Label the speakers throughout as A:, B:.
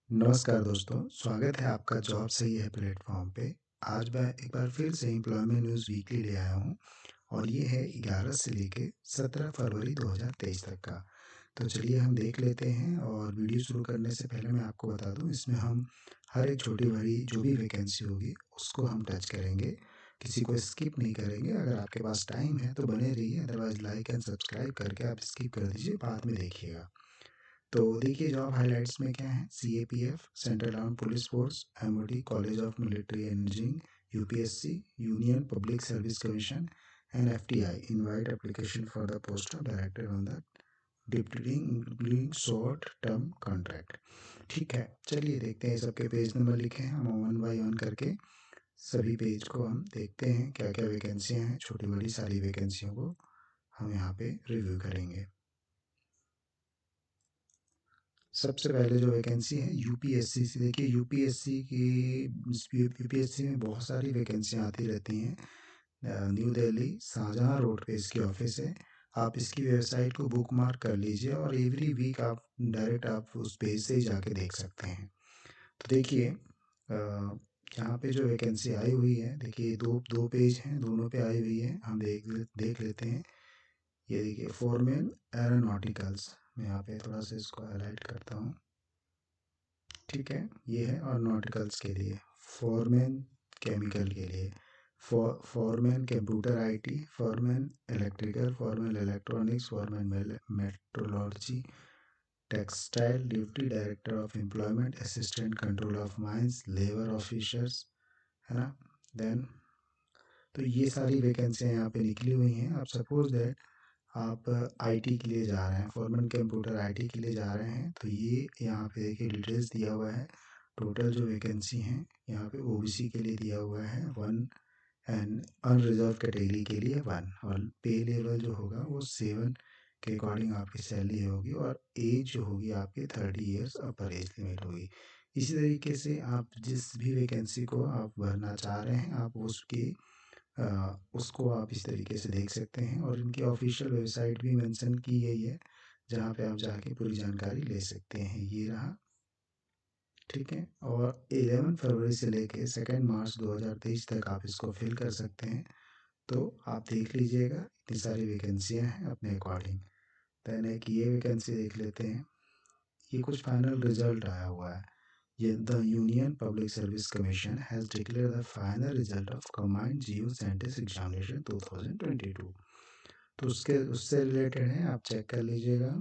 A: नमस्कार दोस्तों, स्वागत है आपका जॉब सही है प्लेटफॉर्म पे। आज मैं एक बार फिर से एम्प्लॉयमेंट न्यूज़ वीकली ले आया हूँ और ये है 11 से लेके 17 फरवरी 2023 तक का। तो चलिए हम देख लेते हैं और वीडियो शुरू करने से पहले मैं आपको बता दूँ, इसमें हम हर एक छोटी बड़ी जो भी वैकेंसी होगी उसको हम टच करेंगे, किसी को स्किप नहीं करेंगे। अगर आपके पास टाइम है तो बने रहिए, अदरवाइज लाइक एंड सब्सक्राइब करके आप स्किप कर दीजिए, बाद में देखिएगा। तो देखिए जॉब हाइलाइट्स में क्या है। CAPF, central arm police force, MOD, college of military engineering, UPSC, union public service commission and FTI invite application for the post of director on the deputing short term contract. ठीक है, चलिए देखते हैं। सबके page number लिखे हैं, हम one by one करके सभी पेज को हम देखते हैं क्या क्या वैकेंसियाँ हैं। छोटी बड़ी सारी वैकेंसियों को हम यहाँ पे रिव्यू करेंगे। सबसे पहले जो वैकेंसी है UPSC से, देखिए यूपीएससी में बहुत सारी वैकेंसियाँ आती रहती हैं। न्यू दिल्ली शाहजहाँ रोड पे इसकी ऑफिस है। आप इसकी वेबसाइट को बुक मार्क कर लीजिए और एवरी वीक आप डायरेक्ट आप उस पेज से ही जाके देख सकते हैं। तो देखिए यहाँ पे जो वैकेंसी आई हुई है, देखिए दो दो पेज हैं, दोनों पे आई हुई है। हम देख लेते हैं। ये देखिए फॉरमैन एरोनॉटिकल्स, मैं यहाँ पे थोड़ा सा इसको हाईलाइट करता हूँ। ठीक है, ये है और नॉटिकल्स के लिए, फॉरमैन केमिकल के लिए, foreman computer IT, foreman electrical, foreman electronics, foreman metrology, textile duty director of employment, assistant control of mines, labour officers, है ना। देन तो ये सारी वैकेंसियाँ यहाँ पे निकली हुई हैं। आप सपोज दैट आप IT के लिए जा रहे हैं, फॉरमैन कंप्यूटर IT के लिए जा रहे हैं, तो ये यहाँ पे देखिए डिटेल्स दिया हुआ है। टोटल जो वैकेंसी हैं यहाँ पे OBC के लिए दिया हुआ है 1 एंड अनरिजर्व कैटेगरी के लिए 1, और पे लेवल जो होगा वो 7 के अकॉर्डिंग आपकी सैलरी होगी, और एज जो होगी आपकी 30 ईयर्स अपर एज लिमिट होगी। इसी तरीके से आप जिस भी वैकेंसी को आप भरना चाह रहे हैं, आप उसको आप इस तरीके से देख सकते हैं, और इनकी ऑफिशियल वेबसाइट भी मेंशन की गई है जहाँ पे आप जाके पूरी जानकारी ले सकते हैं। ये रहा, ठीक है। और 11 फरवरी से लेके 2 मार्च 2023 तक आप इसको फिल कर सकते हैं। तो आप देख लीजिएगा, इतनी सारी वैकेंसियाँ हैं अपने अकॉर्डिंग। देन एक ये वैकेंसी देख लेते हैं। ये कुछ फाइनल रिजल्ट आया हुआ है। ये the union public service commission has declare the final result of combined Jio scientist examination 2022। तो उससे रिलेटेड है, आप चेक कर लीजिएगा।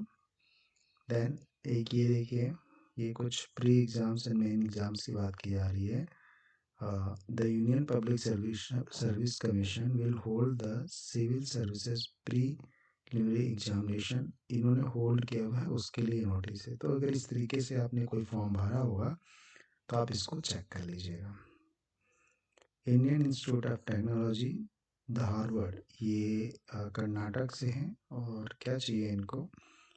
A: देन एक ये देखिए, ये कुछ pre exams and main exams की बात की जा रही है। The union public service commission will hold the civil services preliminary examination. इन्होंने होल्ड किया हुआ है, उसके लिए नोटिस है। तो अगर इस तरीके से आपने कोई फॉर्म भरा होगा तो आप इसको चेक कर लीजिएगा। Indian institute of technology Dharwad, ये कर्नाटक से हैं, और क्या चाहिए इनको,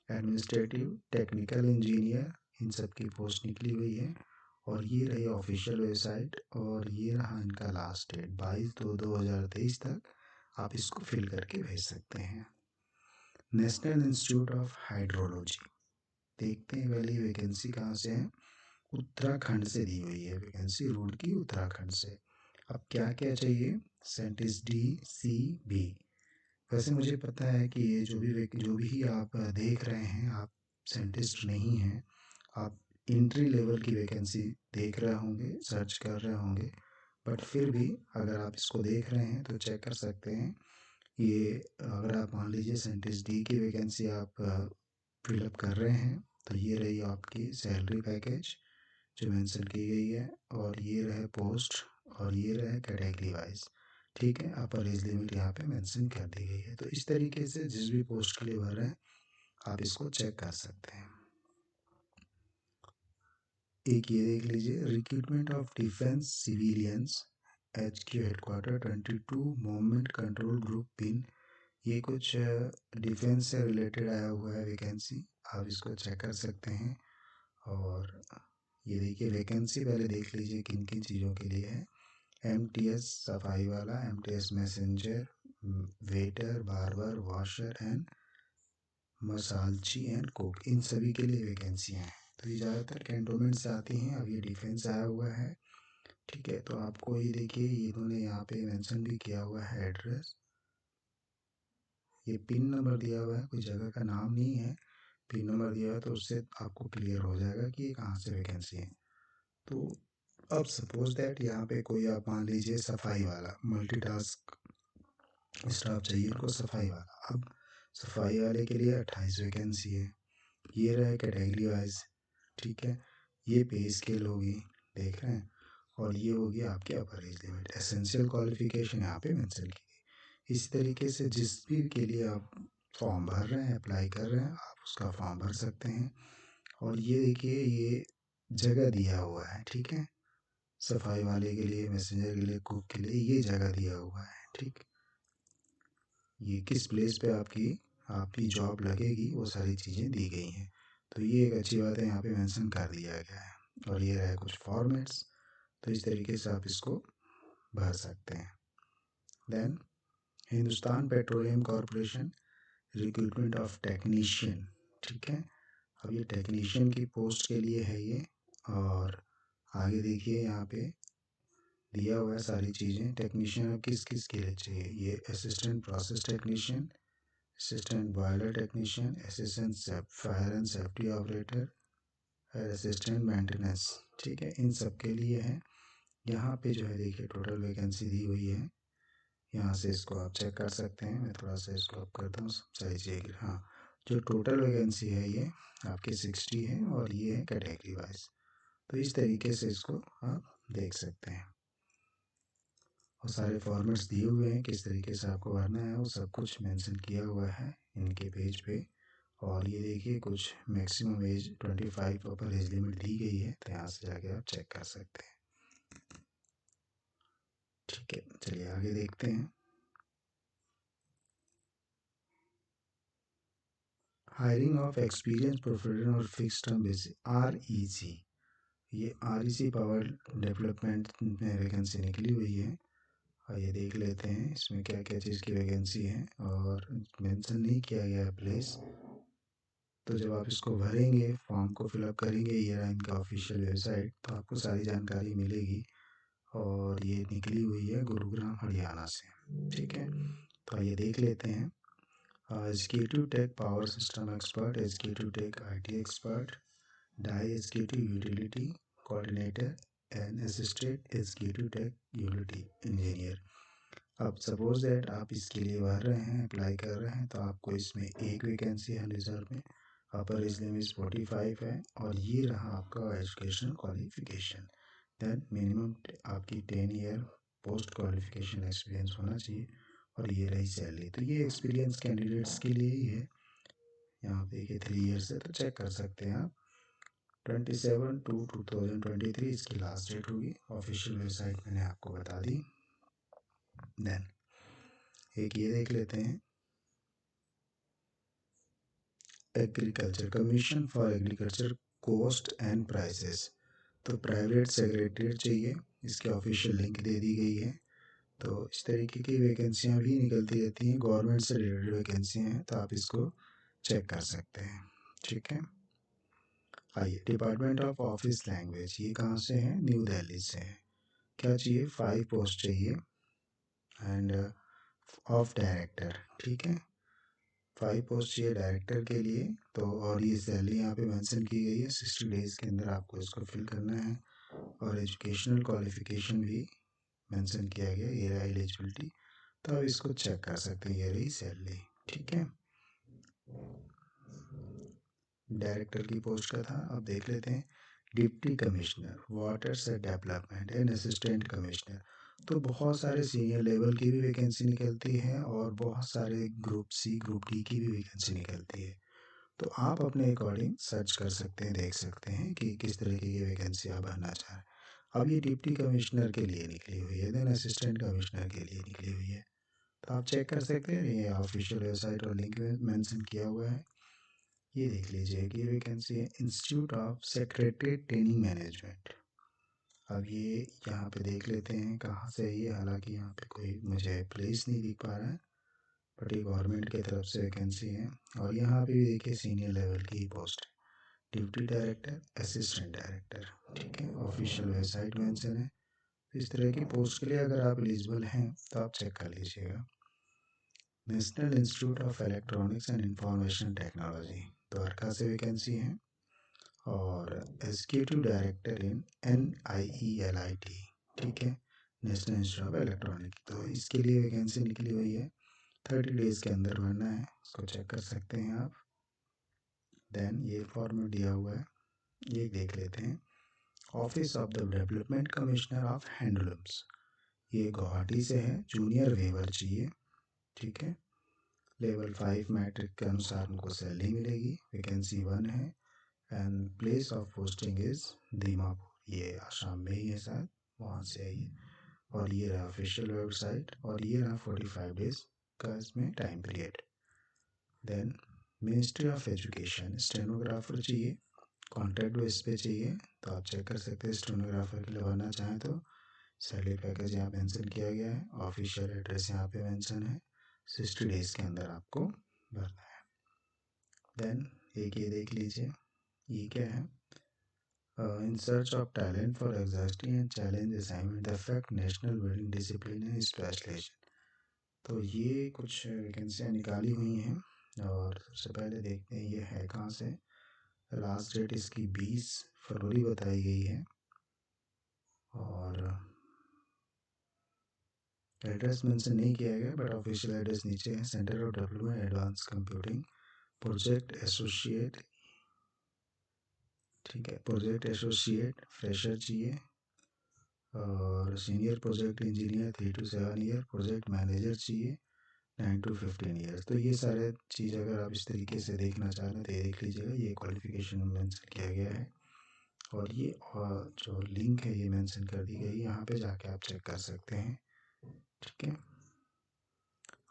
A: एडमिनिस्ट्रेटिव टेक्निकल इंजीनियर, इन सब की पोस्ट निकली हुई है। और ये रही ऑफिशियल वेबसाइट, और ये रहा इनका लास्ट डेट 22/2/2023 तक। आप इसको फिल करके भेज सकते हैं। नेशनल इंस्टीट्यूट ऑफ हाइड्रोलॉजी, देखते हैं पहले वैकेंसी कहाँ से है। उत्तराखंड से दी हुई है वैकेंसी, रुड़की उत्तराखंड से। अब क्या क्या चाहिए, साइंटिस्ट DCB। वैसे मुझे पता है कि ये जो भी आप देख रहे हैं, आप साइंटिस्ट नहीं हैं, आप इंट्री लेवल की वैकेंसी देख रहे होंगे, सर्च कर रहे होंगे। बट फिर भी अगर आप इसको देख रहे हैं तो चेक कर सकते हैं। ये अगर आप मान लीजिए साइंटिस्ट D की वैकेंसी आप फिलअप कर रहे हैं, तो ये रही आपकी सैलरी पैकेज जो मेंशन की गई है, और ये रहे पोस्ट, और ये रहे कैटेगरी वाइज। ठीक है, अपर एज लिमिट यहाँ पे मेंशन कर दी गई है। तो इस तरीके से जिस भी पोस्ट के लिए भर रहे हैं आप इसको चेक कर सकते हैं। एक ये देख लीजिए, recruitment of defence civilians HQ headquarter 22 movement control group pin. ये कुछ डिफेंस से रिलेटेड आया हुआ है वैकेंसी, आप इसको चेक कर सकते हैं। और ये देखिए वैकेंसी पहले देख लीजिए किन किन चीज़ों के लिए है। MTS सफाई वाला, MTS messenger, waiter, barber, washer and मसालची एंड कुक, इन सभी के लिए वैकेंसियाँ हैं। तो ये ज़्यादातर कैंटोनमेंट से आती हैं। अब ये डिफेंस आया हुआ है, ठीक है। तो आपको ये देखिए, इन्होंने यहाँ पे मेंशन भी किया हुआ है एड्रेस, ये पिन नंबर दिया हुआ है, कोई जगह का नाम नहीं है, पिन नंबर दिया हुआ है, तो उससे आपको क्लियर हो जाएगा कि ये कहाँ से वैकेंसी है। तो अब सपोज दैट यहाँ पे कोई आप मान लीजिए सफाई वाला मल्टीटास्क स्टाफ चाहिए, इनको सफाई वाला। अब सफाई वाले के लिए 28 वैकेंसी है, ये रहा कैटेगरी वाइज, ठीक है। ये पे स्केल होगी, देख रहे हैं, और ये होगी आपकी अपर एज लिमिट। एसेंशियल क्वालिफिकेशन यहाँ पे मेंशन की गई। इसी तरीके से जिस भी के लिए आप फॉर्म भर रहे हैं, अप्लाई कर रहे हैं, आप उसका फॉर्म भर सकते हैं। और ये देखिए, ये जगह दिया हुआ है, ठीक है। सफाई वाले के लिए, मैसेंजर के लिए, कुक के लिए ये जगह दिया हुआ है, ठीक। ये किस प्लेस पे आपकी जॉब लगेगी, वो सारी चीज़ें दी गई हैं। तो ये एक अच्छी बात है, यहाँ पे मेंशन कर दिया गया है। और ये रहे कुछ फॉर्मेट्स, तो इस तरीके से आप इसको भर सकते हैं। Then Hindustan petroleum corporation recruitment of technician, ठीक है। अब ये टेक्नीशियन की पोस्ट के लिए है ये। और आगे देखिए, यहाँ पे दिया हुआ है सारी चीज़ें। टेक्नीशियन अब किस किस के लिए चाहिए, ये assistant process technician, assistant boiler technician, assistant fire and safety operator और असिस्टेंट मेंटेनेंस, ठीक है। इन सब के लिए है। यहाँ पे जो है देखिए टोटल वैकेंसी दी हुई है, यहाँ से इसको आप चेक कर सकते हैं। मैं थोड़ा सा इसको अप करता हूँ, सारी चीज़ें। हाँ, जो टोटल वैकेंसी है ये आपकी 60 है, और ये है कैटेगरी वाइज। तो इस तरीके से इसको आप देख सकते हैं। और सारे फॉर्मेट्स दिए हुए हैं, किस तरीके से आपको भरना है वो सब कुछ मेंशन किया हुआ है इनके पेज पे। और ये देखिए, कुछ maximum age 25 upper age limit दी गई है, तो यहाँ से जाके आप चेक कर सकते हैं, ठीक है। चलिए आगे देखते हैं। हायरिंग ऑफ एक्सपीरियंस प्रोफेशनल और फिक्स टर्म बेसिस, REC, ये REC पावर डेवलपमेंट में वैकेंसी निकली हुई है। और ये देख लेते हैं इसमें क्या क्या चीज़ की वैकेंसी है, और मेंशन नहीं किया गया है प्लेस। तो जब आप इसको भरेंगे, फॉर्म को फिलअप करेंगे, ये रहा इनका ऑफिशियल वेबसाइट, तो आपको सारी जानकारी मिलेगी। और ये निकली हुई है गुरुग्राम हरियाणा से, ठीक है। तो ये देख लेते हैं। Executive tech power system expert, executive tech IT expert, die executive utility coordinator and assistant executive tech utility engineer. अब सपोज दैट आप इसके लिए भर रहे हैं, अप्लाई कर रहे हैं, तो आपको इसमें एक वैकेंसी है रिजर्व में। अपर एज लिमिट 45 है, और ये रहा आपका एजुकेशनल क्वालिफिकेशन। देन मिनिमम आपकी 10 ईयर पोस्ट क्वालिफिकेशन एक्सपीरियंस होना चाहिए। और ये रही सैलरी, तो ये एक्सपीरियंस कैंडिडेट्स के लिए ही है। यहाँ पे देखिए 3 ईयर्स है, तो चेक कर सकते हैं आप। 27/2/2023 इसकी लास्ट डेट होगी। ऑफिशियल वेबसाइट मैंने आपको बता दी। देन एक ये देख लेते हैं, agriculture commission for agriculture cost and prices. तो प्राइवेट सेक्रेटरीट चाहिए, इसकी ऑफिशियल लिंक दे दी गई है। तो इस तरीके की वैकेंसियाँ भी निकलती रहती हैं, गवर्नमेंट से रिलेटेड वैकेंसियाँ हैं, तो आप इसको चेक कर सकते हैं, ठीक है। आइए, डिपार्टमेंट ऑफ ऑफिस लैंग्वेज, ये कहाँ से है, न्यू दिल्ली से है। क्या चाहिए, 5 पोस्ट चाहिए, एंड ऑफ डायरेक्टर, ठीक है। 5 पोस्ट चाहिए डायरेक्टर के लिए। तो और ये सैलरी यहाँ पे मेंशन की गई है, 60 डेज के अंदर आपको इसको फिल करना है। और एजुकेशनल क्वालिफिकेशन भी मेंशन किया गया, ये रहा एलिजिबिलिटी। तो आप इसको चेक कर सकते हैं, ये रही सैलरी, ठीक है। डायरेक्टर की पोस्ट का था, अब देख लेते हैं। डिप्टी कमिश्नर वाटर से डेवलपमेंट एंड असिस्टेंट कमिश्नर। तो बहुत सारे सीनियर लेवल की भी वैकेंसी निकलती है, और बहुत सारे ग्रुप C ग्रुप D की भी वैकेंसी निकलती है। तो आप अपने अकॉर्डिंग सर्च कर सकते हैं, देख सकते हैं कि किस तरीके की वैकेंसी आप भरना चाह रहे हैं। अब ये डिप्टी कमिश्नर के लिए निकली हुई है, देन असिस्टेंट कमिश्नर के लिए निकली हुई है। तो आप चेक कर सकते हैं, ये ऑफिशियल वेबसाइट और लिंक में मेंशन किया हुआ है। ये देख लीजिए कि वैकेंसी है institute of secretary training management. अब ये यहाँ पे देख लेते हैं कहाँ से है ये, हालांकि यहाँ पे कोई मुझे प्लेस नहीं दिख पा रहा है, बट ये गवर्नमेंट की तरफ से वैकेंसी है। और यहाँ पे भी देखिए सीनियर लेवल की पोस्ट है, डिप्टी डायरेक्टर, असिस्टेंट डायरेक्टर, ठीक है। ऑफिशियल वेबसाइट मेंशन है। इस तरह की पोस्ट के लिए अगर आप एलिजिबल हैं तो आप चेक कर लीजिएगा। National institute of electronics and information technology Dwarka से वैकेंसी है, और एग्जीक्यूटिव डायरेक्टर इन NIELIT, ठीक है, नेशनल इंस्टीट्यूट ऑफ इलेक्ट्रॉनिक। तो इसके लिए वैकेंसी निकली हुई है, 30 डेज़ के अंदर भरना है, इसको चेक कर सकते हैं आप। देन ये फॉर्मेट दिया हुआ है, ये देख लेते हैं। Office of the development commissioner of handlooms, ये गुवाहाटी से है, जूनियर वेवर चाहिए, ठीक है। लेवल 5 मैट्रिक के अनुसार उनको सैलरी मिलेगी। वैकेंसी 1 है and place of posting is Dimapur, ये आसाम में ही है शायद, वहाँ से है ये। और ये रहा ऑफिशियल वेबसाइट, और ये रहा 45 डेज का इसमें time period. Then ministry of education, stenographer चाहिए, कॉन्ट्रैक्ट बेस पे चाहिए, तो आप चेक कर सकते हैं। स्टेनोग्राफर के लिए भरना चाहें तो सैलरी पैकेज यहाँ मेंशन किया गया है, ऑफिशियल एड्रेस यहाँ पे मेंशन है, 60 डेज के अंदर आपको भरना है। देन एक ये देख लीजिए, ये क्या है, in search of talent for existing and challenge assignment effect national building discipline and specialization. तो ये कुछ वैकेंसियाँ निकाली हुई हैं, और सबसे पहले देखते हैं ये है कहाँ से। लास्ट डेट इसकी 20 फरवरी बताई गई है, और एड्रेस मेंशन नहीं किया गया, बट ऑफिशियल एड्रेस नीचे है। Centre of development advance computing, project associate, ठीक है, प्रोजेक्ट एसोसिएट फ्रेशर चाहिए, और senior project engineer 3 to 7 year, project manager चाहिए 9 to 15 ईयर्स। तो ये सारे चीज़ अगर आप इस तरीके से देखना चाह रहे हैं तो ये देख लीजिएगा, ये क्वालिफिकेशन मेंशन किया गया है, और ये जो लिंक है ये मेंशन कर दी गई, यहाँ पे जाके आप चेक कर सकते हैं, ठीक है।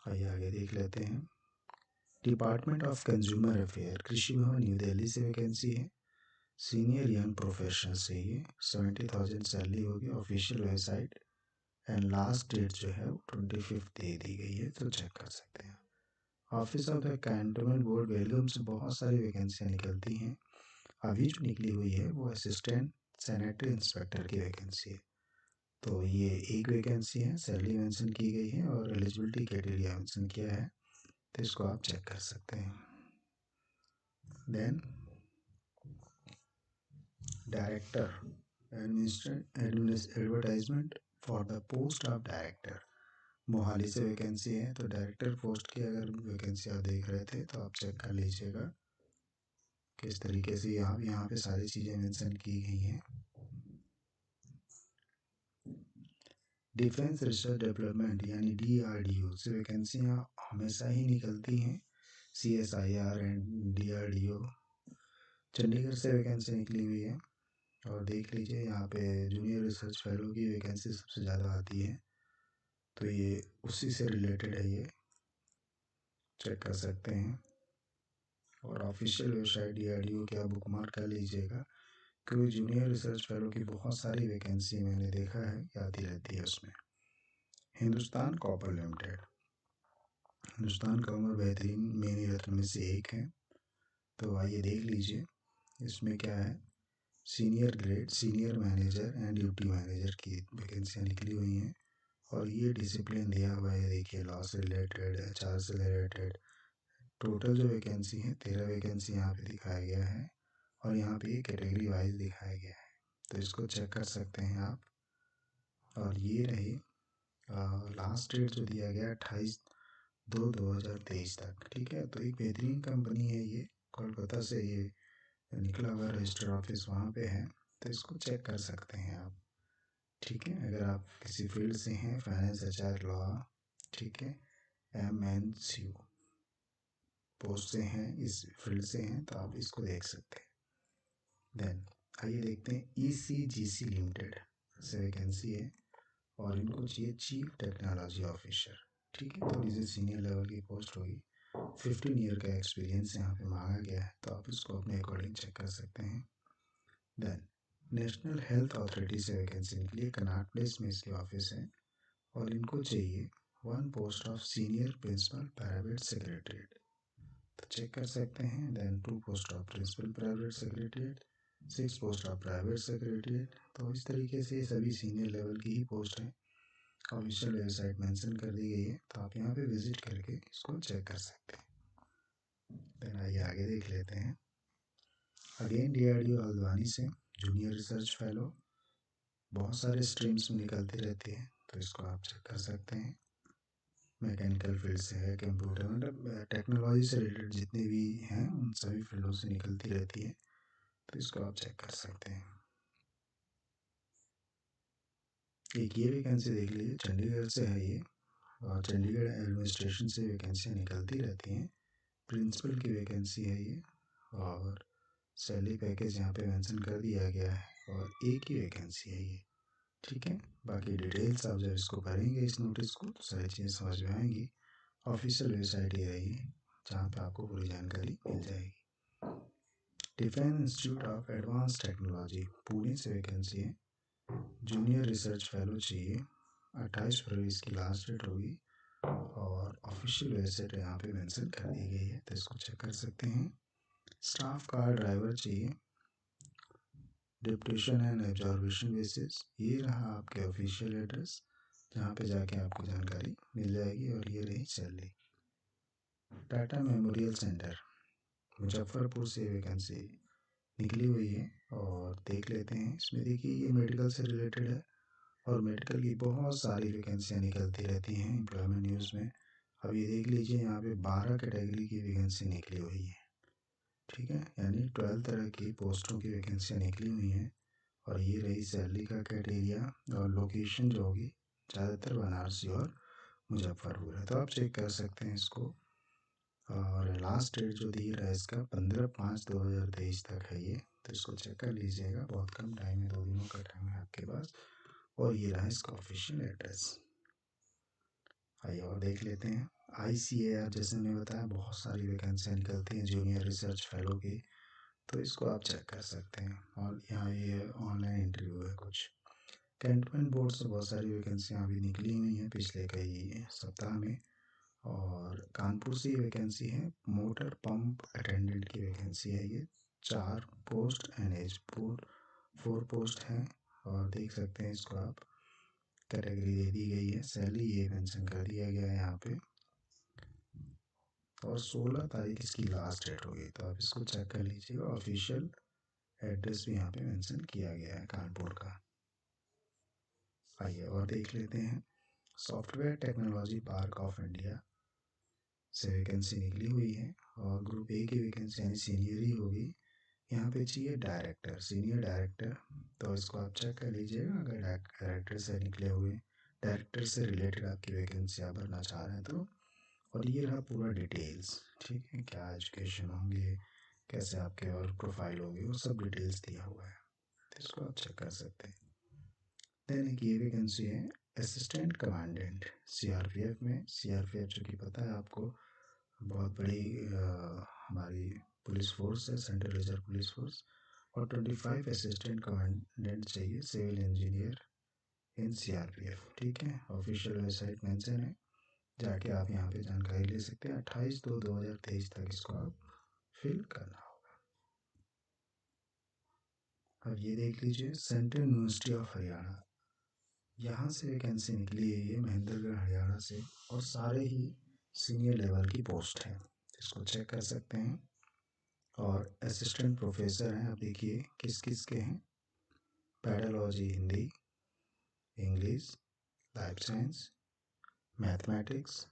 A: आइए आगे देख लेते हैं। डिपार्टमेंट ऑफ कंज्यूमर अफेयर, कृषि भवन न्यू दिल्ली से वैकेंसी है, सीनियर यंग प्रोफेशनल से ये 70,000 सैलरी होगी। Official website and last date जो है वो 25 दे दी गई है, तो चेक कर सकते हैं। Office of the cantonment board Belgaum से बहुत सारी वैकेंसियाँ निकलती हैं। अभी जो निकली हुई है वो असिस्टेंट सैनिटरी इंस्पेक्टर की वैकेंसी है, तो ये एक वैकेंसी है, सैलरी मेंशन की गई है, और एलिजिबिलिटी क्राइटेरिया मेंशन किया है, तो इसको आप चेक कर सकते हैं। Then director advertisement for the post of director, Mohali से वैकेंसी है, तो डायरेक्टर पोस्ट की अगर वैकेंसी आप देख रहे थे तो आप चेक कर लीजिएगा किस तरीके से यहाँ पे सारी चीज़ें मेंशन की गई हैं। डिफेंस रिसर्च डेवलपमेंट यानी DRDO से वैकेंसियाँ हमेशा ही निकलती हैं, CSIR एंड DRDO। चंडीगढ़ से वैकेंसी निकली हुई है, और देख लीजिए यहाँ पे जूनियर रिसर्च फेलो की वैकेंसी सबसे ज़्यादा आती है, तो ये उसी से रिलेटेड है, ये चेक कर सकते हैं। और ऑफिशियल वेबसाइट DRDO की आप बुकमार्क कर लीजिएगा, क्योंकि जूनियर रिसर्च फेलो की बहुत सारी वैकेंसी मैंने देखा है आती रहती है उसमें। Hindustan copper limited, Hindustan copper बेहतरीन मेनी रत्न में से एक है, तो आइए देख लीजिए इसमें क्या है। Senior grade, senior manager and duty manager की वैकेंसियाँ निकली हुई हैं, और ये डिसिप्लिन दिया हुआ है, देखिए लॉ से रिलेटेड, HR से रिलेटेड। टोटल जो वैकेंसी है 13 वैकेंसी यहाँ पे दिखाया गया है, और यहाँ पे कैटेगरी वाइज दिखाया गया है, तो इसको चेक कर सकते हैं आप। और ये रही लास्ट डेट जो दिया गया 28/2/2023 तक, ठीक है। तो एक बेहतरीन कंपनी है ये, कोलकाता से ये निकला हुआ रजिस्टर ऑफिस वहाँ पे है, तो इसको चेक कर सकते हैं आप, ठीक है। अगर आप किसी फील्ड से हैं, फाइनेंस, HR, लॉ, ठीक है, MNC पोस्ट से हैं, इस फील्ड से हैं, तो आप इसको देख सकते हैं। देन आइए देखते हैं ECGC लिमिटेड से वैकेंसी है, और इनको चाहिए चीफ टेक्नोलॉजी ऑफिसर, ठीक है, थोड़ी सी सीनियर लेवल की पोस्ट होगी। 15 ईयर का एक्सपीरियंस यहाँ पे मांगा गया है, तो आप इसको अपने अकॉर्डिंग चेक कर सकते हैं। देन नेशनल हेल्थ अथॉरिटी से वैकेंसी निकली है, कनाट प्लेस में इसकी ऑफिस है, और इनको चाहिए 1 post of senior principal private secretariat, तो चेक कर सकते हैं। Then 2 post of principal private secretariat, 6 post of private secretariat. तो इस तरीके से सभी सीनियर लेवल की ही पोस्ट हैं, ऑफिशियल वेबसाइट मेंशन कर दी गई है, तो आप यहाँ पे विजिट करके इसको चेक कर सकते हैं। देन आइए आगे देख लेते हैं। अगेन DRDO हल्द्वानी से जूनियर रिसर्च फेलो, बहुत सारे स्ट्रीम्स में निकलती रहती है, तो इसको आप चेक कर सकते हैं। मैकेनिकल फील्ड से है, कंप्यूटर, मतलब टेक्नोलॉजी से रिलेटेड जितने भी हैं उन सभी फील्डों से निकलती रहती है, तो इसको आप चेक कर सकते हैं। एक ये वैकेंसी देख लीजिए, चंडीगढ़ से है ये, और चंडीगढ़ एडमिनिस्ट्रेशन से वैकेंसियाँ निकलती रहती हैं। प्रिंसिपल की वैकेंसी है ये, और सैलरी पैकेज यहाँ पे मेंशन कर दिया गया है, और एक ही वैकेंसी है ये। ठीक है, बाकी डिटेल्स आप जब इसको पढ़ेंगे इस नोटिस को, तो सारी चीज़ें समझ में आएंगी। ऑफिशियल वेबसाइट ये रहेगी जहाँ पे आपको पूरी जानकारी मिल जाएगी। Defence institute of advance technology Pune से वैकेंसी है, जूनियर रिसर्च फेलो चाहिए। 28 फरवरी इसकी लास्ट डेट होगी, और ऑफिशियल वेबसाइट यहाँ पे मेंशन कर दी गई है, तो इसको चेक कर सकते हैं। स्टाफ कार ड्राइवर चाहिए, डिप्यूटेशन एंड एब्जॉर्वेशन बेसिस। ये रहा आपके ऑफिशियल एड्रेस जहाँ पे जाके आपको जानकारी मिल जाएगी, और ये रही salary. Tata memorial centre Muzaffarpur से वैकेंसी निकली हुई है, और देख लेते हैं। इसमें देखिए ये मेडिकल से रिलेटेड है, और मेडिकल की बहुत सारी वैकेंसियाँ निकलती रहती हैं एम्प्लॉयमेंट न्यूज़ में। अब ये देख लीजिए, यहाँ पे 12 कैटेगरी की वैकेंसी निकली हुई है। ठीक है, यानी 12 तरह की पोस्टों की वैकेंसियाँ निकली हुई हैं, और ये रही सैलरी का क्राइटेरिया, और लोकेशन जो होगी ज़्यादातर बनारसी और मुजफ्फरपुर है, तो आप चेक कर सकते हैं इसको। और लास्ट डेट जो दी रहा है इसका 15/5/2023 तक है ये, तो इसको चेक कर लीजिएगा। बहुत कम टाइम है, 2 दिनों का टाइम है आपके पास, और ये रहा इसका ऑफिशियल एड्रेस। आइए और देख लेते हैं। ICAR, जैसे मैंने बताया, बहुत सारी वैकेंसियाँ निकलती हैं जूनियर रिसर्च फेलो की, तो इसको आप चेक कर सकते हैं। और यहाँ ये ऑनलाइन इंटरव्यू है कुछ। कैंटोनमेंट बोर्ड से बहुत सारी वैकेंसियाँ अभी निकली हुई हैं पिछले कई सप्ताह में, और कानपुर से वैकेंसी है, मोटर पंप अटेंडेंट की वैकेंसी है ये। 4 पोस्ट एज 4 पोस्ट हैं, और देख सकते हैं इसको आप। कैटेगरी दे दी गई है, सैलरी ये मेंशन कर दिया गया है यहाँ पे, और 16 तारीख इसकी लास्ट डेट होगी, तो आप इसको चेक कर लीजिएगा। ऑफिशियल एड्रेस भी यहाँ पे मेंशन किया गया है कानपुर का। आइए और देख लेते हैं। Software technology park of India से वैकेंसी निकली हुई है, और ग्रुप ए की वैकेंसी यानी सीनियर ही होगी। यहाँ पे चाहिए डायरेक्टर, सीनियर डायरेक्टर, तो इसको आप चेक कर लीजिएगा। अगर डायरेक्टर से निकले हुए, डायरेक्टर से रिलेटेड आपकी वैकेंसी आप भरना चाह रहे हैं तो। और ये रहा पूरा डिटेल्स, ठीक है, क्या एजुकेशन होंगे, कैसे आपके और प्रोफाइल होगी, वो सब डिटेल्स दिया हुआ है, तो इसको आप चेक कर सकते हैं। देन एक ये वैकेंसी है असिस्टेंट कमांडेंट CRPF में। CRPF जो कि पता है आपको, बहुत बड़ी हमारी पुलिस फोर्स है, सेंट्रल रिजर्व पुलिस फोर्स। और 25 असिस्टेंट कमांडेंट चाहिए, सिविल इंजीनियर इन CRPF। ठीक है, ऑफिशियल वेबसाइट मेंशन है, जाके आप यहाँ पे जानकारी ले सकते हैं। 28/2/2023 तक इसको आप फिल करना होगा। अब ये देख लीजिए, सेंट्रल यूनिवर्सिटी ऑफ हरियाणा, यहाँ से वैकेंसी निकली है ये महेंद्रगढ़ हरियाणा से, और सारे ही सीनियर लेवल की पोस्ट है, इसको चेक कर सकते हैं। और असिस्टेंट प्रोफेसर हैं, आप देखिए किस किस के हैं। Pedology Hindi, English, life science, mathematics,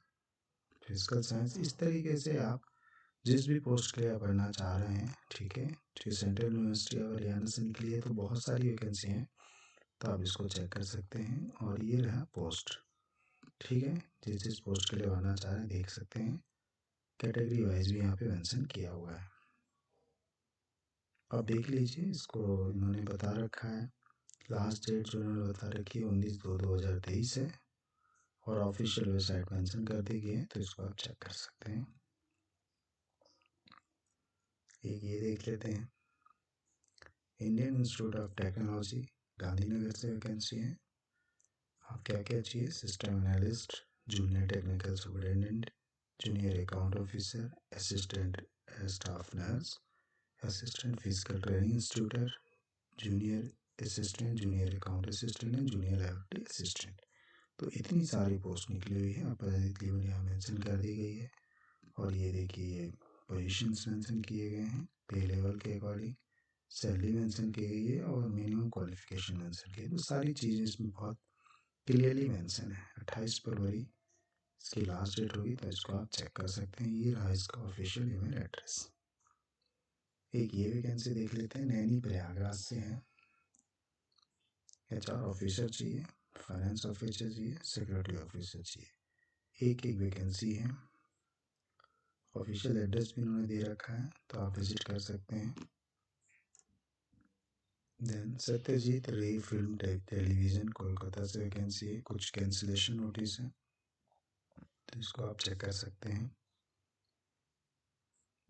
A: physical science, इस तरीके से आप जिस भी पोस्ट के लिए आप पढ़ना चाह रहे हैं, ठीक है। तो सेंट्रल यूनिवर्सिटी ऑफ हरियाणा से निकली है, तो बहुत सारी वैकेंसी हैं, तो आप इसको चेक कर सकते हैं। और ये रहा पोस्ट, ठीक है, जिस जिस पोस्ट के लिए भरना चाह रहे हैं देख सकते हैं। कैटेगरी वाइज भी यहाँ पे मेंशन किया हुआ है। अब देख लीजिए, इसको इन्होंने बता रखा है, लास्ट डेट जो इन्होंने बता रखी है 19/2/2023 है, और ऑफिशियल वेबसाइट मेंशन कर दी गई है, तो इसको आप चेक कर सकते हैं। एक ये देख लेते हैं, Indian institute of technology Gandhinagar से वैकेंसी है। आप क्या क्या चाहिए, system analyst, junior technical superintendent, junior account officer, assistant staff nurse, assistant physical training instructor, junior assistant, junior account assistant and junior laboratory assistant. तो इतनी सारी पोस्ट निकली हुई है, अपराधिक लेवल यहाँ मेंशन कर दी गई है। और ये देखिए ये पोजीशंस मेंशन किए गए हैं पे लेवल के अकॉर्डिंग, सैलरी मेंशन की गई है और मिनिमम क्वालिफिकेशन मेंशन की है। तो सारी चीज़ें इसमें बहुत क्लियरली मेंशन है। 28 फरवरी इसकी लास्ट डेट होगी, तो इसको आप चेक कर सकते हैं। ये रहा इसका ऑफिशियल ईमेल एड्रेस। एक ये वैकेंसी देख लेते हैं, नैनी प्रयागराज से है। HR ऑफिसर चाहिए, फाइनेंस ऑफिसर चाहिए, सिक्योरिटी ऑफिसर चाहिए। एक वैकेंसी है। ऑफिशियल एड्रेस भी उन्होंने दे रखा है, तो आप विजिट कर सकते हैं। देन सत्यजीत रे फिल्म टेलीविज़न कोलकाता से वैकेंसी है। कुछ कैंसिलेशन नोटिस है, तो इसको आप चेक कर सकते हैं।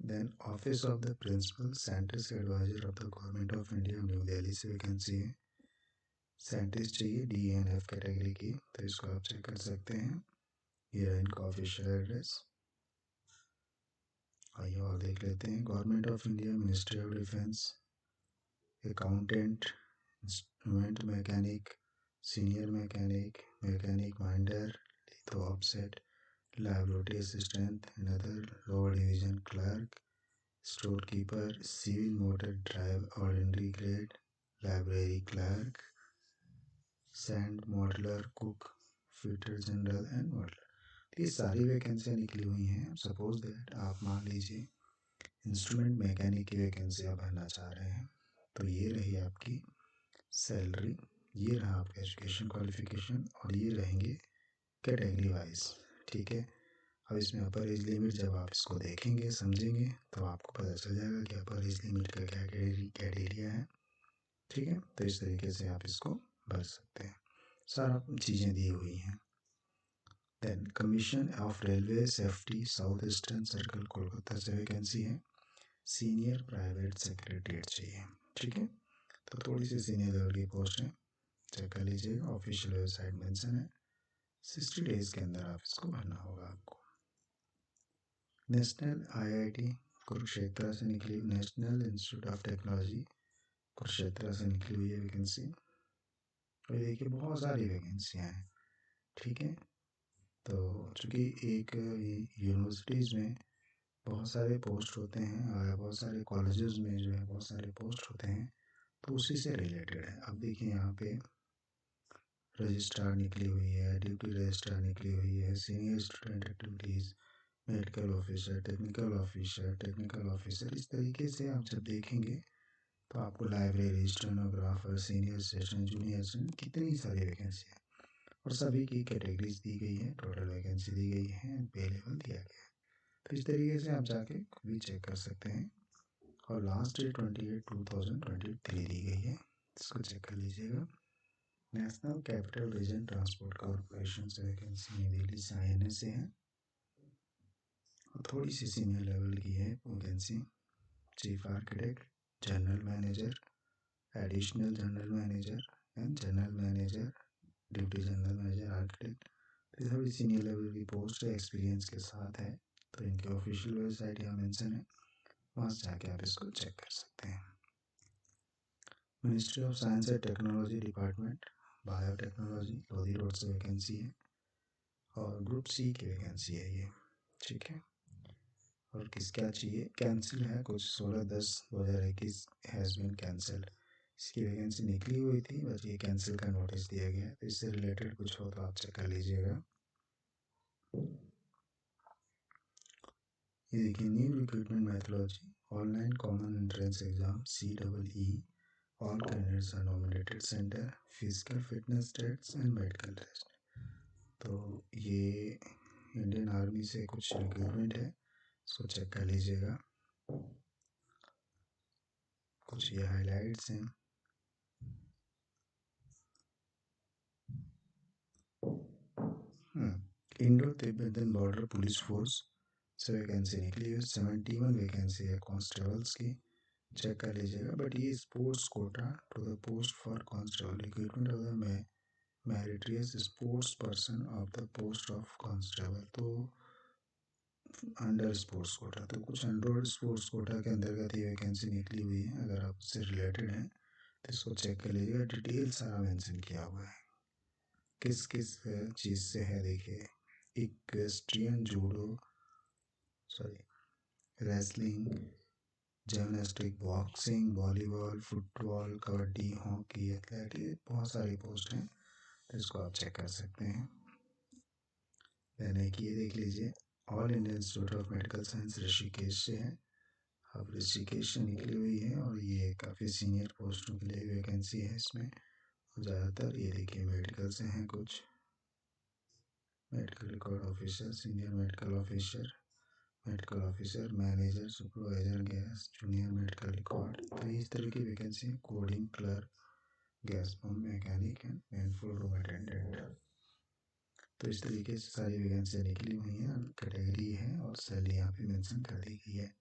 A: Then office of the principal scientist adviser of the government of India, new Delhi से वैकेंसी है। साइंटिस्ट चाहिए DNF कैटेगरी की, तो इसको आप चेक कर सकते हैं। ये है इनका ऑफिशियल एड्रेस। आइए और देख लेते हैं। Government of India, ministry of defence, accountant, instrument mechanic, senior mechanic, mechanic minder, litho offset, library assistant, another lower division clerk, store keeper, civil motor drive ordinary grade, library clerk, sand modeller, cook, fitter general and modeller. ये सारी वैकेंसियाँ निकली हुई हैं। Suppose that आप मान लीजिए instrument mechanic की vacancy आप भरना चाह रहे हैं, तो ये रही आपकी सैलरी, ये रहा आपका एजुकेशन क्वालिफिकेशन, और ये रहेंगे कैटेगरी वाइज। ठीक है, अब इसमें अपर एज लिमिट जब आप इसको देखेंगे समझेंगे तो आपको पता चल जाएगा कि अपर एज लिमिट का क्या क्राइटेरिया है। ठीक है, तो इस तरीके से आप इसको भर सकते हैं। सारा चीज़ें दी हुई हैं। Then commission of railway safety south eastern circle Kolkata से वैकेंसी है। सीनियर प्राइवेट सेक्रेटरीट चाहिए। ठीक है, तो थोड़ी सी सीनियर लेवल की पोस्ट है, चेक कर लीजिएगा। ऑफिशियल वेबसाइट मेंशन है। 60 डेज के अंदर आप इसको भरना होगा आपको। नेशनल IIT कुरुक्षेत्र से निकली, national institute of technology Kurukshetra से निकली हुई है वैकेंसी। और देखिए बहुत सारी वैकेंसियाँ हैं। ठीक है, तो चूँकि एक यूनिवर्सिटीज़ में बहुत सारे पोस्ट होते हैं और बहुत सारे कॉलेजेस में जो है बहुत सारे पोस्ट होते हैं, तो उसी से रिलेटेड है। अब देखिए यहाँ पे रजिस्ट्रार निकली हुई है, ड्यूटी रजिस्ट्रार निकली हुई है, senior student activities, medical officer, technical officer. इस तरीके से आप जब देखेंगे तो आपको library, stenographer, senior assistant, junior assistant, कितनी सारी वैकेंसी है और सभी की कैटेगरीज दी गई है, टोटल वैकेंसी दी गई है, पे लेवल दिया गया है। तो इस तरीके से आप जाके खुद भी चेक कर सकते हैं। और लास्ट डेट 28/2023 दी गई है, इसको चेक कर लीजिएगा। National capital region transport corporation से वैकेंसी नई दिल्ली से INA से है और थोड़ी सी सीनियर लेवल की है vacancy. Chief architect, general manager, additional general manager and general manager, duty general manager, architect. तो थोड़ी सीनियर लेवल की पोस्ट है, एक्सपीरियंस के साथ है। तो इनकी ऑफिशियल वेबसाइट यहाँ मेंशन है, वहाँ से जाके आप इसको चेक कर सकते हैं। Ministry of science and technology department, biotechnology, Lodhi road से वैकेंसी है और ग्रुप C की वैकेंसी है ये। ठीक है, और किस क्या चाहिए, कैंसिल है कुछ, 16/10/2021 हैज़ बीन कैंसिल। इसकी वैकेंसी निकली हुई थी, बस ये कैंसिल का नोटिस दिया गया है। तो इससे रिलेटेड कुछ हो तो आप चेक कर लीजिएगा। ये देखिए, new recruitment methodology, online common entrance exam CEE, all candidates are nominated centre, physical fitness test and medical test. तो ये इंडियन आर्मी से कुछ रिक्रूटमेंट है, इसको चेक कर लीजिएगा। कुछ ये हाइलाइट्स हैं। Indo Tibetan border police force से वैकेंसी निकली है, 71 वैकेंसी है कांस्टेबल्स की, चेक कर लीजिएगा। बट ये sports quota to the post for constable, recruitment of the meritorious sports person of the post of constable. तो अंडर स्पोर्ट्स कोटा, तो कुछ अंडर स्पोर्ट्स कोटा के अंतर्गत ये वैकेंसी निकली हुई है। अगर आप उससे रिलेटेड हैं तो इसको चेक कर लीजिएगा, डिटेल सारा मेंशन किया हुआ है किस किस चीज़ से है। देखिए, equestrian, judo, wrestling, gymnastic, boxing, volleyball, football, kabaddi, hockey, athletics, बहुत सारी पोस्ट हैं, तो इसको आप चेक कर सकते हैं। देन एक ये देख लीजिए, all Indian institute of medical science Rishikesh से है। अब ऋषिकेश से निकली हुई है और ये काफ़ी सीनियर पोस्टों के लिए वैकेंसी है इसमें। ज़्यादातर ये देखिए मेडिकल से हैं, कुछ medical record officer, senior medical officer, medical officer, manager, supervisor gas, junior medical record, तो इस तरह की vacancy. Coding clerk, gas pump mechanic and manifold room attendant, तो इस तरीके से सारी वैकेंसी निकली हुई हैं। कैटेगरी है और सैलरी यहाँ पे मेंशन कर दी गई है।